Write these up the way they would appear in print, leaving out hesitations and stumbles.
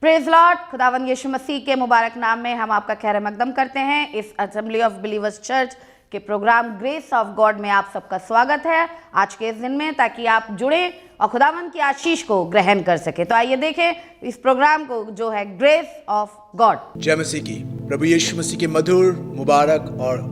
Praise Lord. खुदावंद यीशु मसीह के मुबारक नाम में हम आपका खैर मकदम करते हैं। इस असेंबली ऑफ बिलीवर्स चर्च के प्रोग्राम ग्रेस ऑफ गॉड में आप सबका स्वागत है आज के इस दिन में, ताकि आप जुड़े और खुदावंद की आशीष को ग्रहण कर सके। तो आइए देखें इस प्रोग्राम को जो है ग्रेस ऑफ गॉड। जय मसीह की। प्रभु यीशु मसीह के मधुर, मुबारक और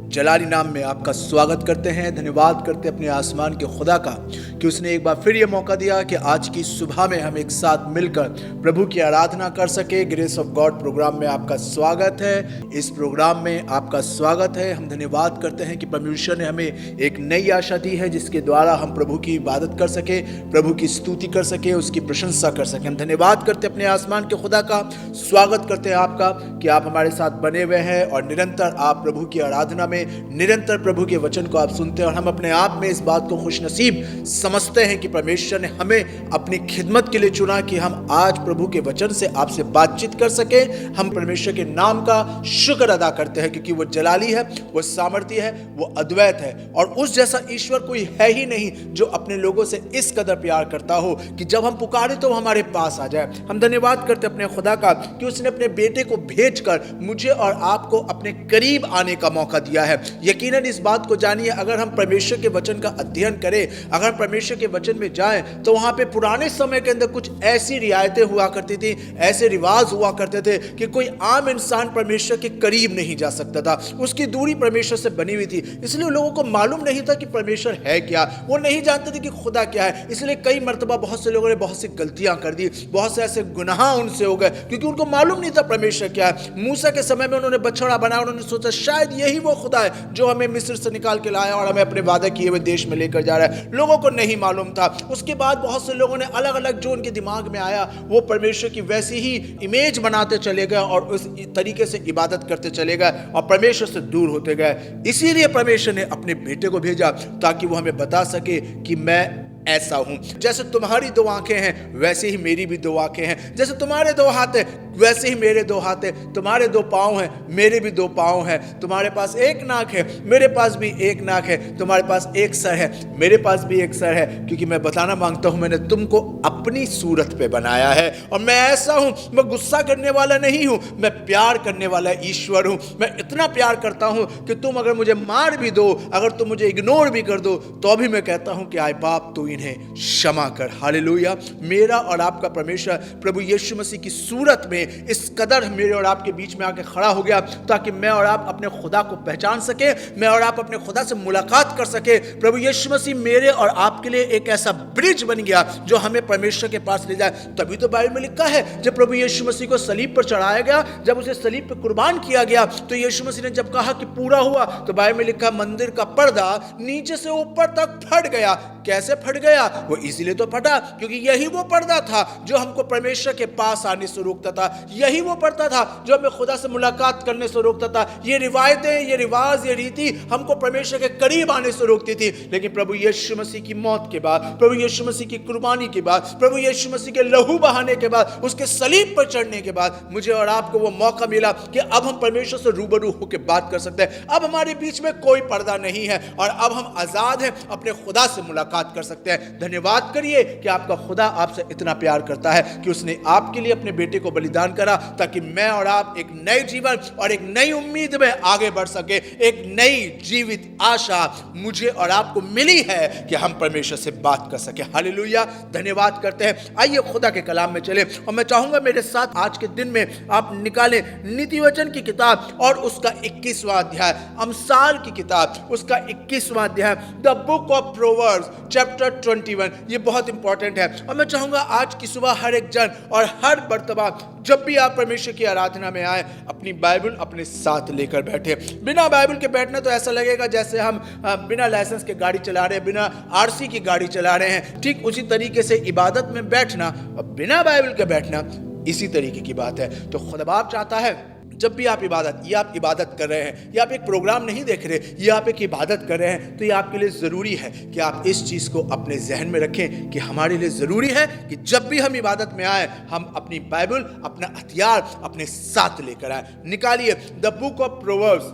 जलाली नाम में आपका स्वागत करते हैं। धन्यवाद करते हैं अपने आसमान के खुदा का कि उसने एक बार फिर ये मौका दिया कि आज की सुबह में हम एक साथ मिलकर प्रभु की आराधना कर सके। ग्रेस ऑफ गॉड प्रोग्राम में आपका स्वागत है। इस प्रोग्राम में आपका स्वागत है। हम धन्यवाद करते हैं कि परमेश्वर ने हमें एक नई आशा दी है जिसके द्वारा हम प्रभु की इबादत कर सके, प्रभु की स्तुति कर सके, उसकी प्रशंसा कर सके। हम धन्यवाद करते हैं अपने आसमान के खुदा का, स्वागत करते हैं आपका कि आप हमारे साथ बने हुए हैं और निरंतर आप प्रभु की आराधना में निरंतर प्रभु के वचन को आप सुनते हैं। और हम अपने आप में इस बात को खुशनसीब समझते हैं कि परमेश्वर ने हमें अपनी खिदमत के लिए चुना कि हम आज प्रभु के वचन से आपसे बातचीत कर सके। हम परमेश्वर के नाम का शुक्र अदा करते हैं क्योंकि वो जलाली है, वो सामर्थी है, वो अद्वैत है और उस जैसा ईश्वर कोई है ही नहीं जो अपने लोगों से इस कदर प्यार करता हो कि जब हम पुकारे तो वो हमारे पास आ जाए। हम धन्यवाद करते अपने खुदा का कि उसने अपने बेटे को भेजकर मुझे और आपको अपने करीब आने का मौका दिया है। यकीनन इस बात को जानिए, अगर हम परमेश्वर के वचन का अध्ययन करें, अगर हम परमेश्वर के वचन में जाएं तो वहां पे पुराने समय के अंदर कुछ ऐसी रियायतें हुआ करती थी, ऐसे रिवाज हुआ करते थे कि कोई आम इंसान परमेश्वर के करीब नहीं जा सकता था। उसकी दूरी परमेश्वर से बनी हुई थी। इसलिए लोगों को मालूम नहीं था कि परमेश्वर है क्या, वो नहीं जानते थे कि खुदा क्या है। इसलिए कई मर्तबा बहुत से लोगों ने बहुत सी गलतियां कर दी, बहुत से ऐसे गुनाह उनसे हो गए क्योंकि उनको मालूम नहीं था परमेश्वर क्या है। मूसा के समय में उन्होंने बछड़ा बनाया, उन्होंने सोचा शायद यही वो खुदा है जो हमें मिस्र से निकाल के लाया और हमें अपने वादा किए हुए देश में लेकर जा रहा है। लोगों को नहीं मालूम था। उसके बाद बहुत से लोगों ने अलग अलग जो उनके दिमाग में आया वो परमेश्वर की वैसी ही इमेज बनाते चले गए और उस तरीके से इबादत करते चले गए और परमेश्वर से दूर होते गए। इसीलिए परमेश्वर ने अपने बेटे को भेजा ताकि वो हमें बता सके कि मैं ऐसा हूं। जैसे तुम्हारी दो आंखें हैं वैसे ही मेरी भी दो आंखें हैं, जैसे तुम्हारे दो हाथ हैं वैसे ही मेरे दो हाथ हैं, तुम्हारे दो पांव हैं मेरे भी दो पांव हैं, तुम्हारे पास एक नाक है मेरे पास भी एक नाक है, तुम्हारे पास एक सर है मेरे पास भी एक सर है, क्योंकि मैं बताना मांगता हूं मैंने तुमको अपनी सूरत पे बनाया है और मैं ऐसा हूं। मैं गुस्सा करने वाला नहीं हूं, मैं प्यार करने वाला ईश्वर हूं। मैं इतना प्यार करता हूं कि तुम अगर मुझे मार भी दो, अगर तुम मुझे इग्नोर भी कर दो तो भी मैं कहता हूं कि आए बाप तू इन्हें क्षमा कर। हालेलुया। मेरा और आपका परमेश्वर प्रभु यीशु मसीह की सूरत में इस कदर मेरे और आपके बीच में आके खड़ा हो गया ताकि मैं और आप अपने खुदा को पहचान सके, मैं और आप अपने खुदा से मुलाकात कर सके। प्रभु यीशु मसीह मेरे और आपके लिए एक ऐसा ब्रिज बन गया जो हमें परमेश्वर के पास ले जाए। तभी तो बाइबल में लिखा है जब प्रभु यीशु मसीह को सलीब पर चढ़ाया गया, जब उसे सलीब पर कुर्बान किया गया तो यीशु मसीह ने जब कहा कि पूरा हुआ तो बाइबल में लिखा मंदिर का पर्दा नीचे से ऊपर तक फट गया। कैसे फट गया? वो इसीलिए तो फटा क्योंकि यही वो पर्दा था जो हमको परमेश्वर के पास आने से रोकता था। यही वो पर्दा था जो हमें खुदा से मुलाकात करने से रोकता था। ये रिवायतें, ये रिवाज, ये रीति हमको परमेश्वर के करीब आने से रोकती थी। लेकिन प्रभु यीशु मसीह की मौत के बाद, प्रभु यीशु मसीह की कुर्बानी के बाद, प्रभु यीशु मसीह के लहू बहाने के बाद, उसके सलीब पर चढ़ने के बाद मुझे और आपको वो मौका मिला कि अब हम परमेश्वर से रूबरू होकर बात कर सकते हैं। अब हमारे बीच में कोई पर्दा नहीं है और अब हम आजाद हैं, अपने खुदा से मुलाकात कर सकते हैं। धन्यवाद करिए कि आपका खुदा आपसे इतना प्यार करता है कि उसने आपके लिए अपने बेटे को बलिदान करा ताकि मैं और आप एक नए जीवन और एक नई उम्मीद में आगे बढ़ सके। एक नई जीवित आशा मुझे और आपको मिली है कि हम परमेश्वर से बात कर सके। हालेलुया। धन्यवाद करते हैं। आइए खुदा के कलाम में चले और मैं चाहूंगा मेरे साथ आज के दिन में आप निकालें नीति वचन की किताब और उसका 21वां अध्याय, अमसाल की किताब उसका 21वां अध्याय, the book of proverbs chapter 21। ये बहुत इंपॉर्टेंट है और मैं चाहूंगा आज की सुबह हर एक जन और हर मर्तबा जब भी आप परमेश्वर की आराधना में आए अपनी बाइबल अपने साथ लेकर बैठे। बिना बाइबल के बैठना तो ऐसा लगेगा जैसे हम बिना लाइसेंस के गाड़ी चला रहे हैं, बिना आरसी की गाड़ी चला रहे हैं। ठीक उसी तरीके से इबादत में बैठना और बिना बाइबल के बैठना इसी तरीके की बात है। तो खुदा बाप चाहता है जब भी आप इबादत कर रहे हैं या आप एक प्रोग्राम नहीं देख रहे, ये आप एक इबादत कर रहे हैं, तो ये आपके लिए ज़रूरी है कि आप इस चीज़ को अपने जहन में रखें कि हमारे लिए ज़रूरी है कि जब भी हम इबादत में आए हम अपनी बाइबल, अपना हथियार अपने साथ लेकर आए। निकालिए द बुक ऑफ प्रोवर्ब्स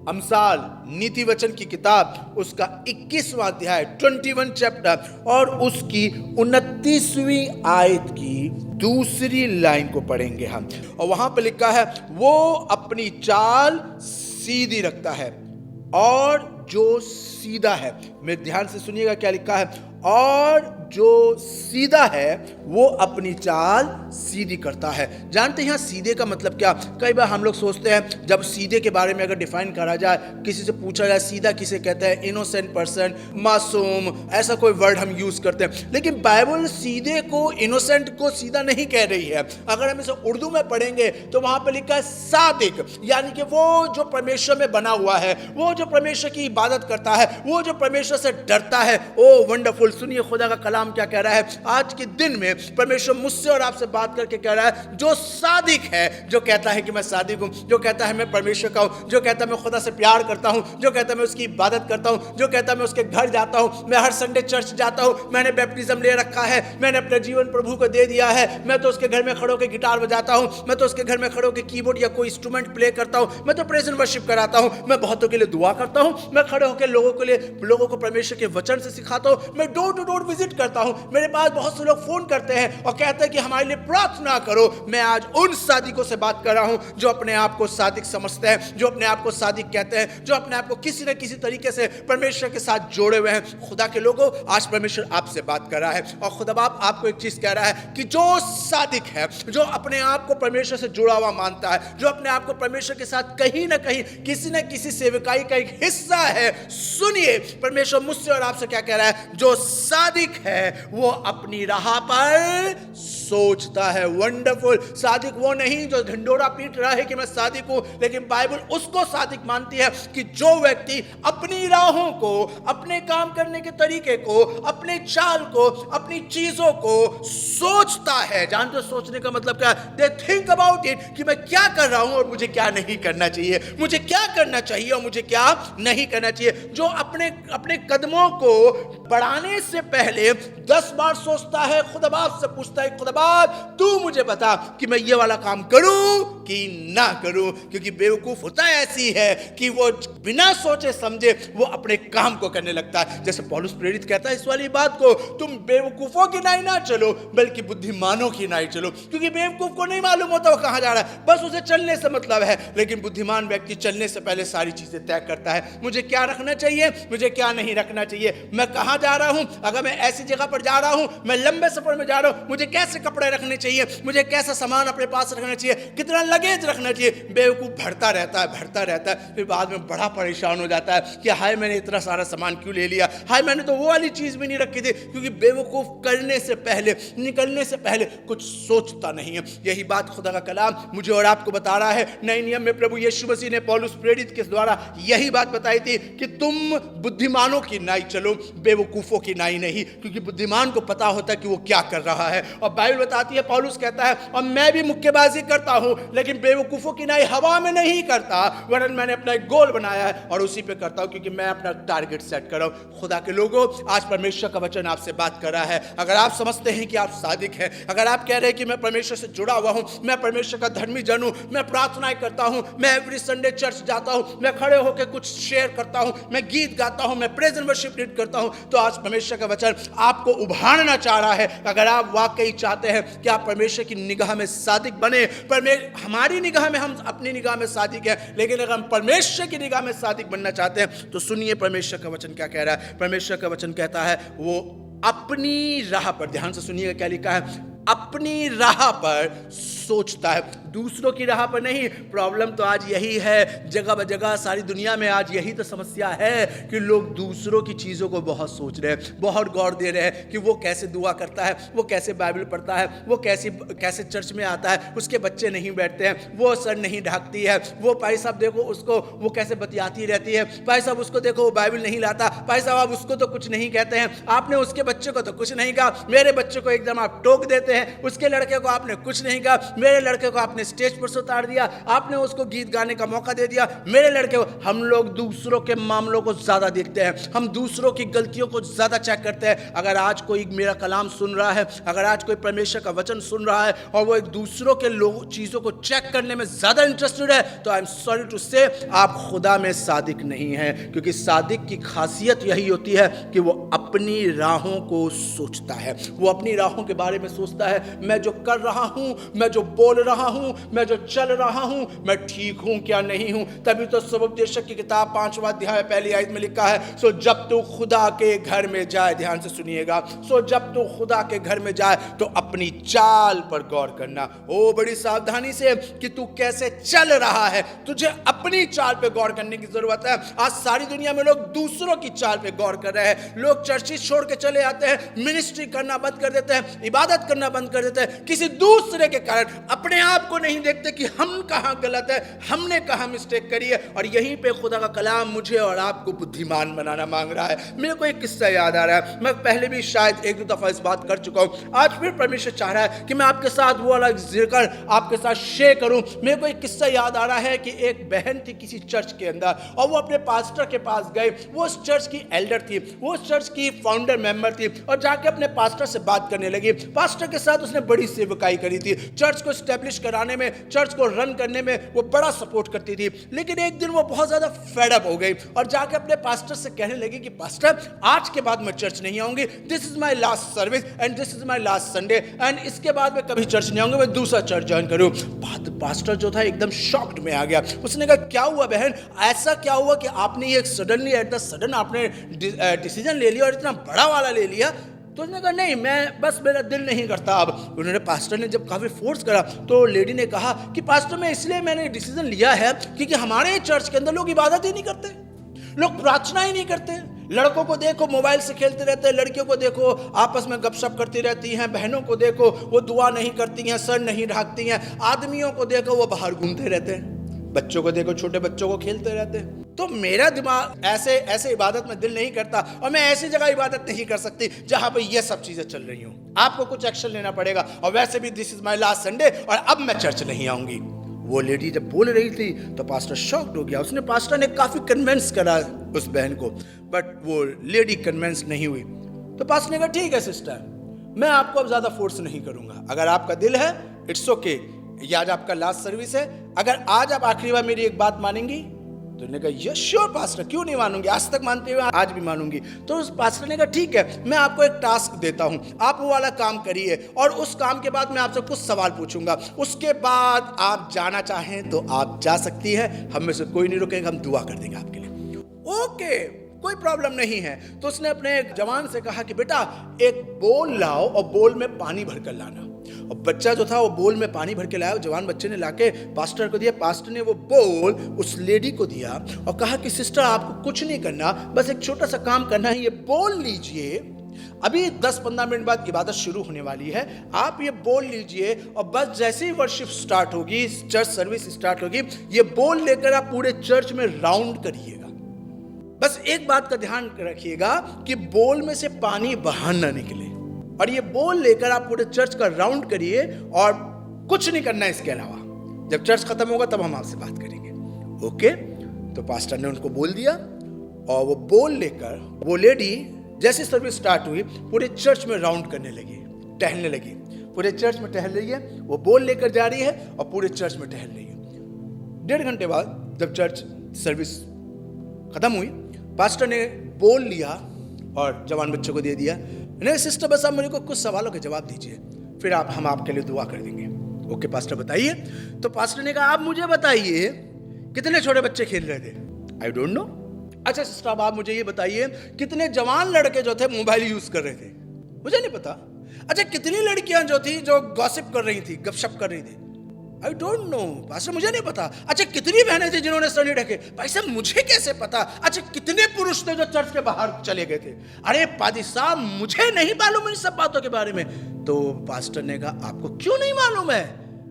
अमसाल नीति वचन की किताब उसका 21वां अध्याय 21 चैप्टर और उसकी 29वीं आयत की दूसरी लाइन को पढ़ेंगे हम। और वहां पर लिखा है, वो अपनी चाल सीधी रखता है और जो सीधा है। मेरे ध्यान से सुनिएगा क्या लिखा है, और जो सीधा है वो अपनी चाल सीधी करता है। जानते हैं यहाँ सीधे का मतलब क्या? कई बार हम लोग सोचते हैं, जब सीधे के बारे में अगर डिफाइन करा जाए, किसी से पूछा जाए सीधा किसे कहते हैं, इनोसेंट पर्सन, मासूम, ऐसा कोई वर्ड हम यूज करते हैं। लेकिन बाइबल सीधे को, इनोसेंट को सीधा नहीं कह रही है। अगर हम इसे उर्दू में पढ़ेंगे तो वहां पर लिखा है सादिक, यानी कि वो जो परमेश्वर में बना हुआ है, वो जो परमेश्वर की इबादत करता है, वो जो परमेश्वर से डरता है। ओ वंडरफुल! सुनिए खुदा का कलाम क्या कह रहा है। आज के दिन में परमेश्वर मुझसे और आपसे बात करके कह रहा है, जो सादिक है, जो कहता है कि मैं सादिक हूं, जो कहता है मैं परमेश्वर का हूं, जो कहता है मैं खुदा से प्यार करता हूं, जो कहता है मैं उसकी इबादत करता हूं, जो कहता है मैं उसके घर जाता हूं, मैं हर संडे चर्च जाता हूं, मैंने बैप्टिज्म ले रखा है, मैंने अपना जीवन प्रभु को दे दिया है, मैं तो उसके घर में खड़े होकर गिटार बजाता हूं, मैं तो उसके घर में खड़े होकर कीबोर्ड या कोई इंस्ट्रूमेंट प्ले करता हूं, मैं तो प्रेज एंड वर्शिप कराता हूं, मैं बहुतों के लिए दुआ करता हूं, मैं खड़े होकर लोगों को परमेश्वर के वचन से सिखाता हूं, मैं डोर टू डोर विजिट करता हूं। मेरे पास बहुत से लोग फोन करते हैं और कहते हैं कि हमारे लिए प्रार्थना करो। मैं आज उन सादिकों से बात कर रहा हूं जो अपने आप को सादिक समझते हैं, जो अपने आप को सादिक कहते हैं, जो अपने आप को किसी न किसी तरीके से परमेश्वर के साथ जोड़े हुए हैं। खुदा के लोगों, आज परमेश्वर आपसे बात कर रहा है और खुदा बाप आपको एक चीज कह रहा है कि जो सादिक है, जो अपने आप को परमेश्वर से जुड़ा हुआ मानता है, जो अपने आप को परमेश्वर के साथ कहीं ना कहीं किसी न किसी सेवकाई का एक हिस्सा है, सुनिए परमेश्वर मुझसे और आपसे क्या कह रहा है। जो सादिक है वो अपनी राह पर सोचता है। वंडरफुल! सादिक वो नहीं जो ढिंडोरा पीट रहा है कि मैं सादिक हूं, लेकिन बाइबल उसको सादिक मानती है कि जो व्यक्ति अपनी राहों को, अपने काम करने के तरीके को, अपने चाल को, अपनी चीजों को सोचता है। जानते हो सोचने का मतलब क्या? दे थिंक अबाउट इट, कि मैं क्या कर रहा हूं और मुझे क्या नहीं करना चाहिए, मुझे क्या करना चाहिए और मुझे क्या नहीं करना चाहिए। जो अपने कदमों को बढ़ाने से पहले 10 बार सोचता है, खुदाबाद से पूछता है, खुदाबाद तू मुझे बता कि मैं ये वाला काम करूं कि ना करूं। क्योंकि बेवकूफ होता ऐसी है कि वो बिना सोचे समझे वो अपने काम को करने लगता है। जैसे पौलुस प्रेरित कहता है इस वाली बात को, तुम बेवकूफों की नाई ना चलो बल्कि बुद्धिमानों की नाई चलो। क्योंकि बेवकूफ को नहीं मालूम होता वो कहां जा रहा है, बस उसे चलने से मतलब है। लेकिन बुद्धिमान व्यक्ति चलने से पहले सारी चीजें तय करता है। मुझे क्या रखना चाहिए, मुझे क्या नहीं रखना चाहिए, मैं कहां जा रहा हूं, अगर मैं ऐसी जगह पर जा रहा हूं, मैं लंबे सफर में जा रहा हूं, मुझे कैसे कपड़े रखने चाहिए, मुझे कैसा सामान अपने पास रखना चाहिए, कितना लगेज रखना चाहिए। बेवकूफ भरता रहता है, फिर बाद में बड़ा परेशान हो जाता है कि हाय मैंने इतना सारा सामान क्यों ले लिया, हाय मैंने तो वो वाली चीज भी नहीं रखी थी। क्योंकि बेवकूफ करने से पहले, निकलने से पहले कुछ सोचता नहीं है। यही बात खुदा का कलाम मुझे और आपको बता रहा है। नए नियम में प्रभु यीशु मसीह ने पौलुस प्रेरित के द्वारा यही बात बताई थी कि तुम बुद्धिमानों की नाई चलो, बेवकूफों की नाई नहीं। क्योंकि बुद्धिमान को पता होता है कि वो क्या कर रहा है। और बाइबल बताती है, पौलुस कहता है, और मैं भी मुक्केबाजी करता हूं लेकिन बेवकूफों की नाई हवा में नहीं करता, वरन मैंने अपना एक गोल बनाया है और उसी पे करता हूं, क्योंकि मैं अपना टारगेट सेट कर रहा हूं। खुदा के लोगों, आज परमेश्वर का वचन आपसे बात कर रहा है। अगर आप समझते हैं कि आप सादिक हैं, अगर आप कह रहे हैं कि मैं परमेश्वर से जुड़ा हुआ हूं, मैं परमेश्वर का धर्मी जन हूं, मैं प्रार्थनाएं करता हूं, मैं एवरी संडे चर्च जाता हूं, मैं खड़े होकर कुछ शेयर करता हूं, मैं गीत गाता हूं, मैं प्रेज एंड वर्शिप लीड करता हूं, तो आज परमेश्वर का वचन आपको उभारना चाह रहा है। अगर आप वाकई चाहते हैं कि आप परमेश्वर की निगाह में सादिक बने, हमारी निगाह में, हम अपनी निगाह में सादिक है, लेकिन अगर हम परमेश्वर की निगाह में सादिक बनना चाहते हैं तो सुनिए परमेश्वर का वचन क्या कह रहा है। परमेश्वर का वचन कहता है वो अपनी राह पर, ध्यान से सुनिएगा क्या लिखा है, अपनी राह पर सोचता है, दूसरों की राह पर नहीं। प्रॉब्लम तो आज यही है, जगह बजगह सारी दुनिया में आज यही तो समस्या है कि लोग दूसरों की चीज़ों को बहुत सोच रहे हैं, बहुत गौर दे रहे हैं कि वो कैसे दुआ करता है, वो कैसे बाइबल पढ़ता है, वो कैसे चर्च में आता है, उसके बच्चे नहीं बैठते हैं, वो सर नहीं ढकती है, वो भाई साहब देखो उसको, वो कैसे बतियाती रहती है, भाई साहब उसको देखो वो बाइबल नहीं लाता, भाई साहब आप उसको तो कुछ नहीं कहते हैं, आपने उसके बच्चे को तो कुछ नहीं कहा, मेरे बच्चे को एकदम आप टोक देते होते हैं। उसके लड़के को आपने कुछ नहीं कहा, मेरे लड़के को आपने स्टेज पर से उतार दिया, आपने उसको गीत गाने का मौका दे दिया, मेरे लड़के को। हम लोग दूसरों के मामलों को ज्यादा देखते हैं, हम दूसरों की गलतियों को ज्यादा चेक करते हैं। अगर आज कोई मेरा कलाम सुन रहा है, अगर आज कोई परमेश्वर का वचन सुन रहा है और वो एक दूसरों के लोग चीजों को चेक करने में ज्यादा इंटरेस्टेड है, तो आई एम सॉरी टू से आप खुदा में सादिक नहीं हैं। क्योंकि सादिक की खासियत यही होती है कि वो अपनी राहों को सोचता है, वो अपनी राहों के बारे में सोचता है। मैं जो कर रहा हूं, मैं जो बोल रहा हूं, मैं जो चल रहा हूं, मैं ठीक हूं क्या नहीं हूं। तभी तो सुबोपदेशक की किताब 5वां अध्याय पहली आयत में लिखा है, सो जब तू खुदा के घर में जाए, ध्यान से सुनिएगा, सो जब तू खुदा के घर में जाए तो अपनी चाल पर गौर करना। ओ बड़ी सावधानी से कि तू कैसे चल रहा है, तुझे अपनी चाल पे गौर करने की जरूरत है। आज सारी दुनिया में लोग दूसरों की चाल पे गौर कर रहे हैं। लोग चर्चिस छोड़ के चले आते हैं, मिनिस्ट्री करना बंद कर देते हैं, इबादत करना बंद कर देते हैं, किसी दूसरे के कारण। अपने आप को नहीं देखते कि हम कहां गलत है, हमने कहां मिस्टेक करी है। और यहीं पे खुदा का कलाम मुझे और आपको बुद्धिमान बनाना मांग रहा है। मेरे को एक किस्सा याद आ रहा है, मैं पहले भी शायद एक दो दफा इस बात कर चुका हूं, आज फिर परमेश्वर चाह रहा है कि मैं आपके साथ वो वाला जिक्र आपके साथ शेयर करूं। मेरे को एक किस्सा याद आ रहा है कि एक बहन थी किसी चर्च के अंदर, और वो अपने पास्टर के पास गए। वो उस चर्च की एल्डर थी, वो उस चर्च की फाउंडर मेंबर थी, और जाके अपने पास्टर से बात करने लगी। पास्टर के साथ उसने बड़ी सेवकाई करी थी, चर्च को स्टैब्लिश कराने में, चर्च को रन करने में वो बड़ा सपोर्ट करती थी। लेकिन एक दिन वो बहुत ज्यादा फेड अप हो गई और जाके अपने पास्टर से कहने लगी कि पास्टर, आज के बाद मैं चर्च नहीं आऊंगी, this is my last service and this is my last Sunday, and इसके बाद मैं कभी चर्च नहीं आऊंगी, मैं दूसरा चर्च ज्वाइन करूं। पास्टर जो था एकदम शॉक्ड में आ गया। उसने कहा, क्या हुआ बहन, ऐसा क्या हुआ कि आपने ये सडनली एट द सडन आपने डिसीजन ले लिया और इतना बड़ा वाला ले लिया? तो उसने कहा, नहीं, मैं बस, मेरा दिल नहीं करता अब। उन्होंने, पास्टर ने जब काफ़ी फोर्स करा तो लेडी ने कहा कि पास्टर, मैं इसलिए मैंने डिसीजन लिया है क्योंकि हमारे चर्च के अंदर लोग इबादत ही नहीं करते, लोग प्रार्थना ही नहीं करते। लड़कों को देखो मोबाइल से खेलते रहते हैं, लड़कियों को देखो आपस में गपशप करती रहती हैं, बहनों को देखो वो दुआ नहीं करती हैं, सर नहीं ढाकती हैं, आदमियों को देखो वो बाहर घूमते रहते हैं, बच्चों को देखो छोटे बच्चों को खेलते रहते हैं। तो मेरा दिमाग ऐसे ऐसे इबादत में दिल नहीं करता, और मैं ऐसी जगह इबादत नहीं कर सकती जहां पे ये सब चीजें चल रही हूं। आपको कुछ एक्शन लेना पड़ेगा, और वैसे भी this is my last Sunday और अब मैं चर्च नहीं आऊंगी। वो लेडी जब बोल रही थी तो पास्टर शॉक्ड हो गया। उसने, पास्टर ने काफी कन्विंस करा उस बहन को, बट वो लेडी कन्विंस नहीं हुई। तो पास्टर ने कहा, ठीक है सिस्टर, मैं आपको अब ज्यादा फोर्स नहीं करूंगा, अगर आपका दिल है इट्स ओके, ये आज आपका लास्ट सर्विस है, अगर आज आप आखिरी बार मेरी एक बात मानेंगी? तो उन्होंने कहा, यस श्योर पास्टर, क्यों नहीं मानूंगी, आज तक मानते हुए आज भी मानूंगी। तो उस पास्टर ने कहा, ठीक है, मैं आपको एक टास्क देता हूं, आप वो वाला काम करिए, और उस काम के बाद मैं आपसे कुछ सवाल पूछूंगा, उसके बाद आप जाना चाहें तो आप जा सकती हैं, हम में से कोई नहीं रुकेगा, हम दुआ कर देंगे आपके लिए। ओके, कोई प्रॉब्लम नहीं है। तो उसने अपने एक जवान से कहा कि बेटा एक बोल लाओ और बोल में पानी भर कर लाना। और बच्चा जो था वो बोल में पानी भर के लाया, जवान बच्चे ने लाके पास्टर को दिया। पास्टर ने वो बोल उस लेडी को दिया और कहा कि सिस्टर, आपको कुछ नहीं करना, बस एक छोटा सा काम करना है, ये बोल लीजिए, अभी 10-15 मिनट बाद इबादत शुरू होने वाली है, आप ये बोल लीजिए, और बस जैसे ही वर्शिप स्टार्ट होगी, चर्च सर्विस स्टार्ट होगी, ये बोल लेकर आप पूरे चर्च में राउंड करिएगा। बस एक बात का ध्यान रखिएगा कि बोल में से पानी बाहर ना निकले, और ये बोल लेकर आप पूरे चर्च का राउंड करिए, और कुछ नहीं करना इसके अलावा। जब चर्च खत्म होगा तब हम आपसे बात करेंगे, ओके? तो पास्टर ने उनको बोल दिया, और वो बोल लेकर वो लेडी जैसे सर्विस स्टार्ट हुई पूरे चर्च में राउंड करने लगी, टहलने लगी, पूरे चर्च में टहल रही है, वो बोल लेकर जा रही है और पूरे चर्च में टहल रही है। 1.5 घंटे बाद जब चर्च सर्विस खत्म हुई, पास्टर ने बोल लिया और जवान बच्चों को दे दिया। नहीं सिस्टर, बस आप मेरे को कुछ सवालों के जवाब दीजिए, फिर हम आपके लिए दुआ कर देंगे। ओके पास्टर, बताइए। तो पास्टर ने कहा, आप मुझे बताइए कितने छोटे बच्चे खेल रहे थे? I don't know. अच्छा सिस्टर, अब आप मुझे ये बताइए कितने जवान लड़के जो थे मोबाइल यूज कर रहे थे? मुझे नहीं पता। अच्छा, कितनी लड़कियां जो थी जो गॉसिप कर रही थी, गपशप कर रही थी? आई डोंट नो पास्टर, मुझे नहीं पता। अच्छा, कितनी बहनें थी जिन्होंने सर नहीं ढके? भाई साहब, मुझे कैसे पता? अच्छा, कितने पुरुष थे जो चर्च के बाहर चले गए थे? अरे पादी साहब, मुझे नहीं मालूम इन सब बातों के बारे में। तो पास्टर ने कहा, आपको क्यों नहीं मालूम है?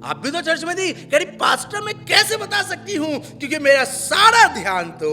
आप भी तो चर्च में थी। कह रही, पास्टर मैं कैसे बता सकती हूं, क्योंकि मेरा सारा ध्यान तो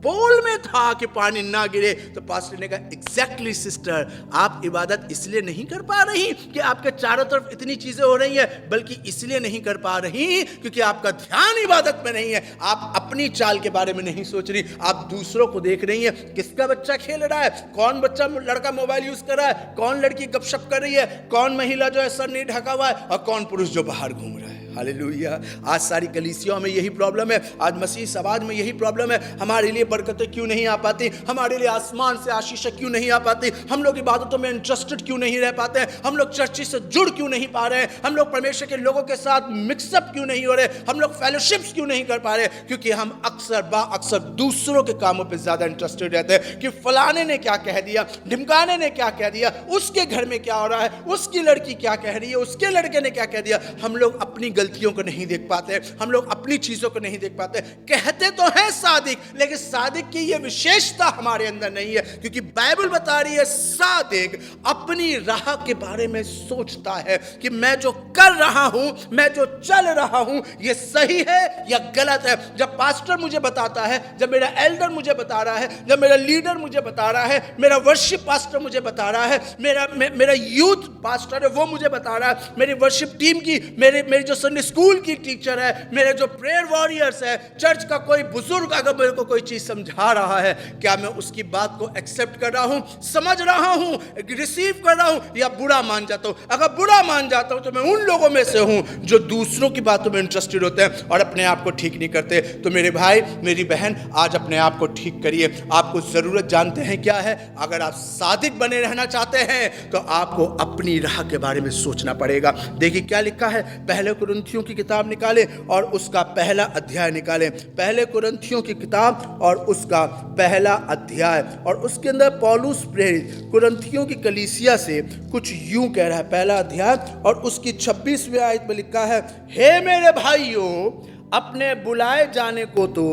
बोल में था कि पानी ना गिरे। तो पास्टर ने कहा एग्जैक्टली सिस्टर, आप इबादत इसलिए नहीं कर पा रही कि आपके चारों तरफ इतनी चीजें हो रही है, बल्कि इसलिए नहीं कर पा रही क्योंकि आपका ध्यान इबादत में नहीं है। आप अपनी चाल के बारे में नहीं सोच रही, आप दूसरों को देख रही है। किसका बच्चा खेल रहा है, कौन बच्चा लड़का मोबाइल यूज कर रहा है, कौन लड़की गपशप कर रही है, कौन महिला जो है सर नहीं ढका हुआ है, और कौन पुरुष जो बाहर घूम रहा है। हालेलुया। आज सारी कलीसियाओं में यही प्रॉब्लम है, आज मसीह समाज में यही प्रॉब्लम है। हमारे लिए बरकतें क्यों नहीं आ पाती, हमारे लिए आसमान से आशीष क्यों नहीं आ पाती, हम लोग इबादतों में इंटरेस्टेड क्यों नहीं रह पाते हैं, हम लोग चर्च से जुड़ क्यों नहीं पा रहे हैं, हम लोग परमेश्वर के लोगों के साथ मिक्सअप क्यों नहीं हो रहे, हम लोग फेलोशिप्स क्यों नहीं कर पा रहे, क्योंकि हम अक्सर दूसरों के कामों पे ज्यादा इंटरेस्टेड रहते हैं कि फलाने ने क्या कह दिया, ढिमकाने ने क्या कह दिया, उसके घर में क्या हो रहा है, उसकी लड़की क्या कह रही है, उसके लड़के ने क्या कह दिया। हम लोग अपनी गलतियों को नहीं देख पाते, हम लोग अपनी चीजों को नहीं देख पाते। कहते तो हैं सादिक, लेकिन सादिक की यह विशेषता हमारे अंदर नहीं है, क्योंकि बाइबल बता रही है सादिक अपनी राह के बारे में सोचता है कि मैं जो कर रहा हूं, मैं जो चल रहा हूं, यह सही है या गलत है। जब पास्टर मुझे बताता है, जब मेरा एल्डर मुझे बता रहा है, जब मेरा लीडर मुझे बता रहा है, मेरा वर्शिप पास्टर मुझे बता रहा है, मेरा यूथ पास्टर है वो मुझे बता रहा है, मेरी वर्शिप टीम की, मेरी जो संडे स्कूल की टीचर है, मेरे जो प्रेयर वॉरियर्स है, चर्च का कोई बुजुर्ग अगर मेरे को कोई चीज समझा रहा है, क्या मैं उसकी बात को एक्सेप्ट कर रहा हूं, समझ रहा हूं, रिसीव कर रहा हूं, या बुरा मान जाता हूं। अगर बुरा मान जाता हूं तो मैं उन लोगों में से हूं जो दूसरों की बातों में इंटरेस्टेड होते हैं और अपने आप को ठीक नहीं करते। तो मेरे भाई मेरी बहन, आज अपने आप को ठीक करिए। आपको जरूरत जानते हैं क्या है? अगर आप सादिक बने रहना चाहते हैं तो आपको अपनी राह के बारे में सोचना पड़ेगा। देखिए क्या लिखा है, पहले कुरिन्थियों की किताब निकाले और उसका पहला अध्याय निकाले। पहले कुरिन्थियों की किताब और उसका पहला अध्याय, और उसके अंदर पौलुस प्रेरित कुरिन्थियों की कलीसिया से कुछ यूं कह रहा है। पहला अध्याय और उसकी 26वीं आयत में लिखा है, हे मेरे भाइयों, अपने बुलाए जाने को तो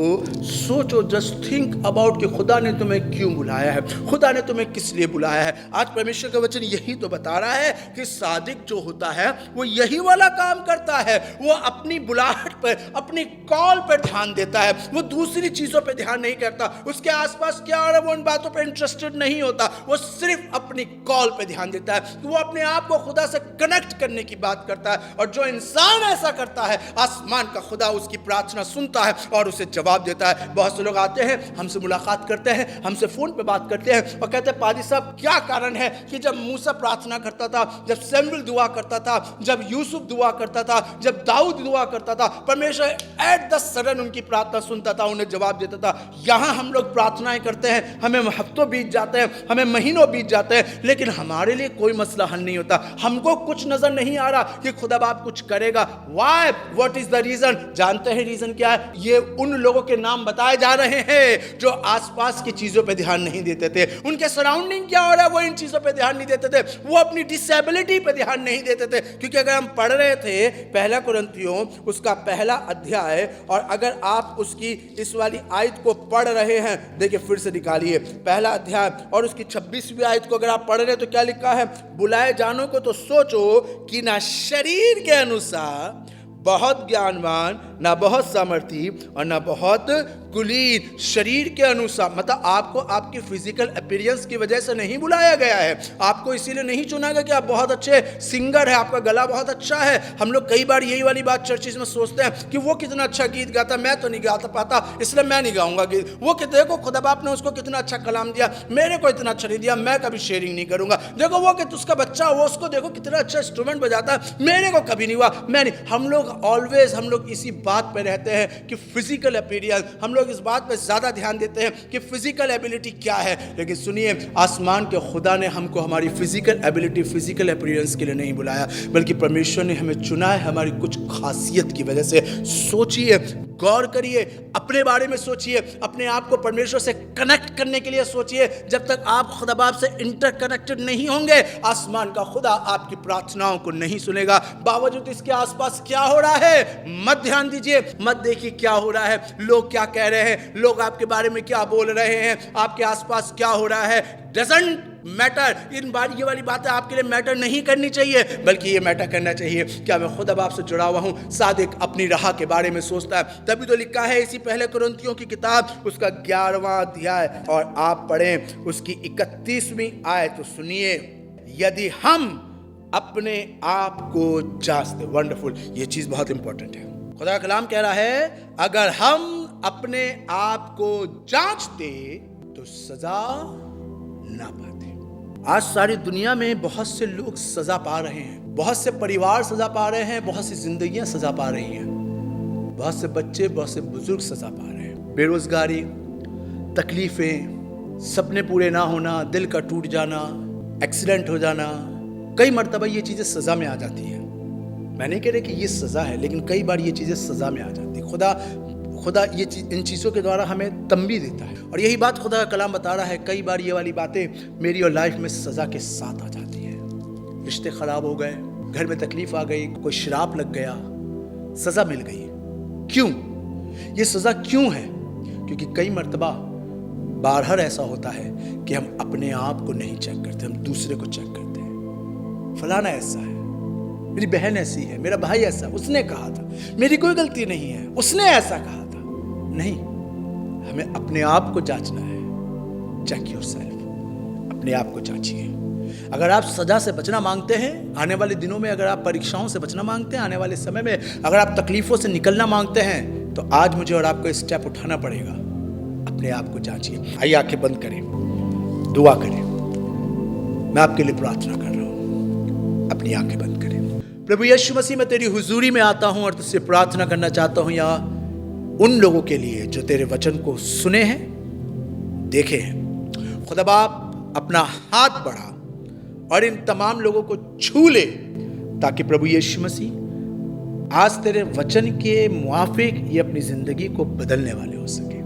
सोचो। जस्ट थिंक अबाउट कि खुदा ने तुम्हें क्यों बुलाया है, खुदा ने तुम्हें किस लिए बुलाया है। आज परमेश्वर का वचन यही तो बता रहा है कि सादिक जो होता है वो यही वाला काम करता है। वो अपनी बुलाहट पर, अपनी कॉल पर ध्यान देता है, वो दूसरी चीजों पर ध्यान नहीं करता। उसके आसपास क्या हो रहा है वो उन बातों पर इंटरेस्टेड नहीं होता, वो सिर्फ अपनी कॉल पर ध्यान देता है। वो अपने आप को खुदा से कनेक्ट करने की बात करता है, और जो इंसान ऐसा करता है, आसमान का खुदा उसकी प्रार्थना सुनता है और उसे जवाब देता है। बहुत से लोग आते हैं, हमसे मुलाकात करते हैं, हमसे फोन पे बात करते हैं और कहते हैं, पादी साहब क्या कारण है कि जब मूसा प्रार्थना करता था, जब सैमुअल दुआ करता था, जब यूसुफ दुआ करता था, जब दाऊद दुआ करता था, परमेश्वर एट द सडन उनकी प्रार्थना सुनता था, उन्हें जवाब देता था। यहां हम लोग प्रार्थनाएं करते हैं, हमें हफ्तों बीत जाते हैं, हमें महीनों बीत जाते हैं, लेकिन हमारे लिए कोई मसला हल नहीं होता। हमको कुछ नजर नहीं आ रहा कि खुदा बाप कुछ करेगा। Why? What is the reason? जानते हैं रीजन क्या है? ये उन लोगों के नाम बताए जा रहे हैं जो आसपास की चीजों पे ध्यान नहीं देते थे। उनके सराउंडिंग क्या हो रहा है वो इन चीजों पे ध्यान नहीं देते थे, वो अपनी डिसेबिलिटी पे ध्यान नहीं देते थे। क्योंकि अगर हम पढ़ रहे थे पहला कुरिन्थियों उसका पहला अध्याय, और अगर आप उसकी इस वाली आयत को पढ़ रहे हैं, देखिए फिर से निकालिए पहला अध्याय और उसकी 26वीं आयत को अगर आप पढ़ रहे हैं तो क्या लिखा है? बुलाए जानो को तो सोचो कि ना शरीर के अनुसार बहुत ज्ञानवान, ना बहुत सामर्थी, और ना बहुत कुलीन। शरीर के अनुसार मतलब आपको आपकी फिजिकल अपीयरेंस की वजह से नहीं बुलाया गया है। आपको इसीलिए नहीं चुना गया कि आप बहुत अच्छे सिंगर है, आपका गला बहुत अच्छा है। हम लोग कई बार यही वाली बात चर्चिस में सोचते हैं कि वो कितना अच्छा गीत गाता, मैं तो नहीं गाता पाता इसलिए मैं नहीं गाऊंगा गीत। वो कि देखो खुदा बाप ने उसको कितना अच्छा कलाम दिया, मेरे को इतना अच्छा नहीं दिया, मैं कभी शेयरिंग नहीं करूंगा। देखो वो कि उसका बच्चा वो उसको देखो कितना अच्छा इंस्ट्रूमेंट बजाता है, मेरे को कभी नहीं हुआ, मैं नहीं। हम लोग ऑलवेज हम लोग इसी बात पे रहते हैं कि फिजिकल अपीयरेंस, हम लोग इस बात पे ज्यादा ध्यान देते हैं कि फिजिकल एबिलिटी क्या है। लेकिन सुनिए, आसमान के खुदा ने हमको हमारी फिजिकल एबिलिटी, फिजिकल अपीयरेंस के लिए नहीं बुलाया, बल्कि परमेश्वर ने हमें चुना है हमारी कुछ खासियत की वजह से। सोचिए, गौर करिए, अपने बारे में सोचिए, अपने आप को परमेश्वर से कनेक्ट करने के लिए सोचिए। जब तक आप खुदा बाप से इंटरकनेक्टेड नहीं होंगे, आसमान का खुदा आपकी प्रार्थनाओं को नहीं सुनेगा। बावजूद इसके आसपास क्या हो रहा है मत ध्यान दीजिए, मत देखिए क्या हो रहा है, लोग क्या कह रहे हैं, लोग आपके बारे में क्या बोल रहे हैं, आपके आसपास क्या हो रहा है, डजंट मैटर। ये वाली बातें आपके लिए मैटर नहीं करनी चाहिए, बल्कि ये मैटर करना चाहिए क्या मैं खुद अब आपसे जुड़ा हुआ हूं। सादिक अपनी राह के बारे में सोचता है, तभी तो लिखा है इसी पहले कुरिन्थियों की किताब उसका 11वां अध्याय और आप पढ़ें उसकी 31वीं आयत। तो सुनिए, यदि हम अपने आप को जांचते, वंडरफुल, ये चीज बहुत इंपॉर्टेंट है। खुदा का कलाम कह रहा है अगर हम अपने आप को जांचते तो सजा ना पाते। आज सारी दुनिया में बहुत से लोग सजा पा रहे हैं, बहुत से परिवार सजा पा रहे हैं, बहुत सी जिंदगियां सजा पा रही हैं, बहुत से बच्चे, बहुत से बुजुर्ग सजा पा रहे हैं। बेरोजगारी, तकलीफें, सपने पूरे ना होना, दिल का टूट जाना, एक्सीडेंट हो जाना, कई मर्तबा ये चीजें सजा में आ जाती हैं। मैं नहीं कह रहा कि ये सजा है, लेकिन कई बार ये चीजें सजा में आ जाती है। खुदा इन चीज़ों के द्वारा हमें तंबी देता है, और यही बात खुदा का कलाम बता रहा है। कई बार ये वाली बातें मेरी और लाइफ में सज़ा के साथ आ जाती है। रिश्ते ख़राब हो गए, घर में तकलीफ आ गई, कोई शराब लग गया, सज़ा मिल गई। क्यों? ये सज़ा क्यों है? क्योंकि कई मर्तबा बारहर ऐसा होता है कि हम अपने आप को नहीं चेक करते, हम दूसरे को चेक करते हैं। फलाना ऐसा है, मेरी बहन ऐसी है, मेरा भाई ऐसा, उसने कहा था, मेरी कोई गलती नहीं है, उसने ऐसा कहा था। नहीं, हमें अपने आप को जांचना है। चेक योरसेल्फ, अपने आप को जांचिए। अगर आप सजा से बचना मांगते हैं आने वाले दिनों में, अगर आप परीक्षाओं से बचना मांगते हैं आने वाले समय में, अगर आप तकलीफों से निकलना मांगते हैं, तो आज मुझे और आपको स्टेप उठाना पड़ेगा। अपने आप को जांचिए। आइए आंखें बंद करें, दुआ करें। मैं आपके लिए प्रार्थना कर रहा हूं, अपनी आंखें बंद करें। प्रभु यीशु मसीह, मैं तेरी हुजूरी में आता हूं और तुझसे प्रार्थना करना चाहता हूं या उन लोगों के लिए जो तेरे वचन को सुने हैं, देखे हैं। खुदा बाप, अपना हाथ बढ़ा और इन तमाम लोगों को छू ले, ताकि प्रभु यीशु मसीह आज तेरे वचन के मुआफिक ये अपनी जिंदगी को बदलने वाले हो सके।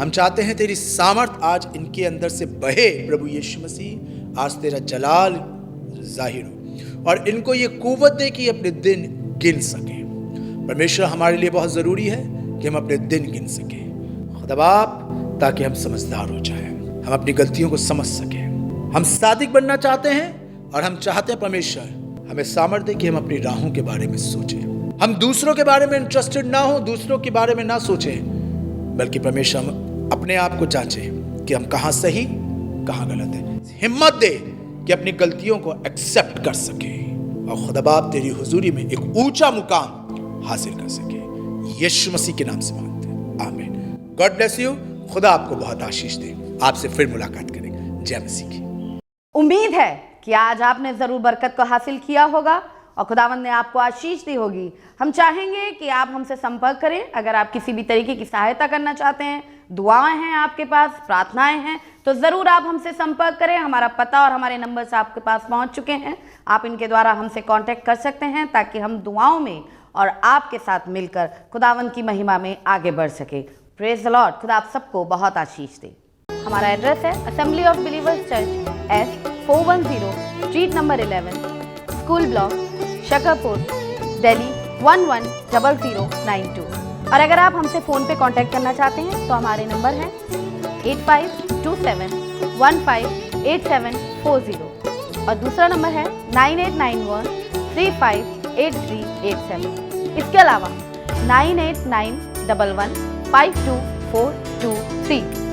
हम चाहते हैं तेरी सामर्थ आज इनके अंदर से बहे। प्रभु यीशु मसीह, आज तेरा जलाल जाहिर हो और इनको ये कुव्वत दे कि अपने दिन गिन सके। परमेश्वर, हमारे लिए बहुत ज़रूरी है कि हम अपने दिन गिन सकें खुदा बाप, ताकि हम समझदार हो जाएं, हम अपनी गलतियों को समझ सकें। हम सादिक बनना चाहते हैं और हम चाहते हैं परमेश्वर हमें सामर्थ्य दे कि हम अपनी राहों के बारे में सोचें। हम दूसरों के बारे में इंटरेस्टेड ना हो, दूसरों के बारे में ना सोचें, बल्कि परमेश्वर हम अपने आप को जांचें कि हम कहाँ सही कहाँ गलत है। हिम्मत दे कि अपनी गलतियों को एक्सेप्ट कर सके और खुदा बाप तेरी हुजूरी में एक ऊंचा मुकाम हासिल कर सके। यीशु मसीह के नाम से मांगते हैं, आमीन। God bless you. खुदा आपको बहुत आशीष दे। आपसे फिर मुलाकात करेंगे। जय मसीह की। उम्मीद है कि आज आपने जरूर बरकत को हासिल किया होगा और खुदावंद ने आपको आशीष दी होगी। हम चाहेंगे कि आप हमसे संपर्क करें। अगर आप किसी भी तरीके की सहायता करना चाहते हैं, दुआएं हैं आपके पास, प्रार्थनाएं हैं, तो ज़रूर आप हमसे संपर्क करें। हमारा पता और हमारे नंबर्स आपके पास पहुंच चुके हैं। आप इनके द्वारा हमसे कांटेक्ट कर सकते हैं ताकि हम दुआओं में और आपके साथ मिलकर खुदावंद की महिमा में आगे बढ़ सके। Praise the Lord. खुदा आप सबको बहुत आशीष दे। हमारा एड्रेस है assembly of believers church, S410 street number 11, school block, Shakarpur, Delhi 110092। और अगर आप हमसे फ़ोन पे कांटेक्ट करना चाहते हैं तो हमारे नंबर हैं 8527158740 और दूसरा नंबर है 9891358387। इसके अलावा 9891152423